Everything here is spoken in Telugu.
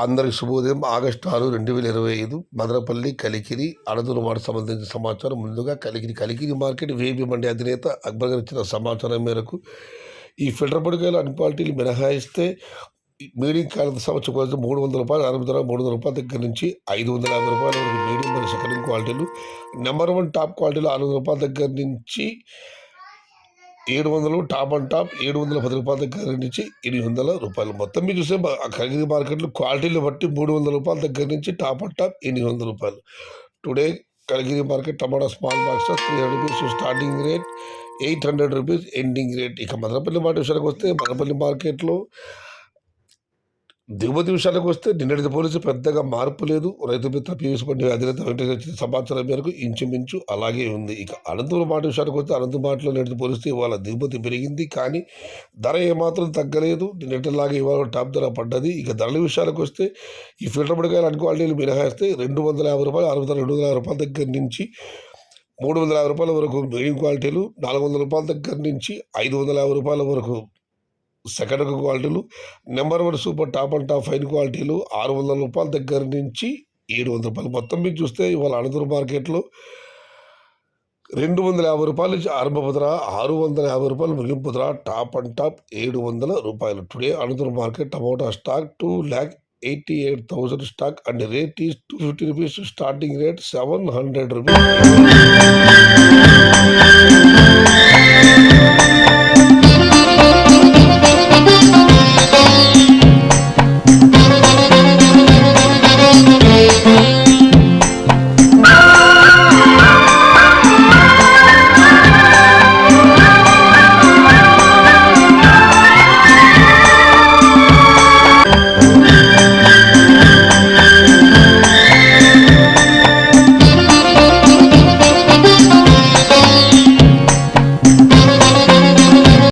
అందరికి శుభోదయం. ఆగస్టు 6, 2025 మదనపల్లి కలికిరి అనంతపురం వార్డుకు సంబంధించిన సమాచారం. ముందుగా కలికిరి మార్కెట్ వేబీ మండి అధినేత అక్బర్ గారు ఇచ్చిన సమాచారం మేరకు ఈ ఫిల్టర్ పొడికాయలు అన్ని క్వాలిటీలు మినహాయిస్తే మీడియం కాలం సంవత్సరం కోసం 300 రూపాయలు, 300 రూపాయల దగ్గర నుంచి 550 రూపాయల వరకు మీడియం మరియు సెకండ్ క్వాలిటీలు, నెంబర్ 1 టాప్ క్వాలిటీలు 600 రూపాయల దగ్గర నుంచి 700, టాప్ అండ్ టాప్ 710 రూపాయల దగ్గర నుంచి 800 రూపాయలు. మొత్తం మీరు చూస్తే కలిగిరి మార్కెట్లో క్వాలిటీలు బట్టి 300 రూపాయల దగ్గర నుంచి టాప్ అండ్ టాప్ 800 రూపాయలు. టుడే కలిగిరి మార్కెట్ టమాటా small box 300 rupees starting rate, 800 rupees ending rate. ఇక మదనపల్లి మార్కెట్ విషయానికి వస్తే మదనపల్లి మార్కెట్లో దిగుమతి విషయానికి వస్తే నిన్నటి పోలీసు పెద్దగా మార్పు లేదు. రైతు మిత్ర పీయూష్ పండి అధినేత వెంకటేశ్వర సమాచారం మేరకు ఇంచుమించు అలాగే ఉంది. ఇక అనంతపురం మాట విషయానికి వస్తే అనంతపురంలో నిన్నటి పోలిస్తే ఇవాళ దిగుమతి పెరిగింది, కానీ ధర ఏమాత్రం తగ్గలేదు. నిన్నటిలాగే ఇవాళ టాప్ ధర పడ్డది. ఇక ధరల విషయానికి వస్తే ఈ ఫిల్టర్ పొడికాయలు అన్ని క్వాలిటీలు మినహాయిస్తే 250 రూపాయలు, 250 రూపాయల దగ్గర నుంచి 350 రూపాయల వరకు మీడియం క్వాలిటీలు, 400 రూపాయల దగ్గర నుంచి 550 రూపాయల వరకు సెకండ్ క్వాలిటీలు, number 1 super top and top fine క్వాలిటీలు 600 రూపాయల దగ్గర నుంచి 700 రూపాయలు. మొత్తం మీరు చూస్తే ఇవాళ అనంతపురం మార్కెట్లో 250 రూపాయల నుంచి ఆరంభ ధర, 650 రూపాయలు ముగింపు ధర, టాప్ అండ్ టాప్ 700 రూపాయలు. Today Anantapuram market tomato stock 2,88,000 stock and rate is 250 rupees, starting rate 700 rupees.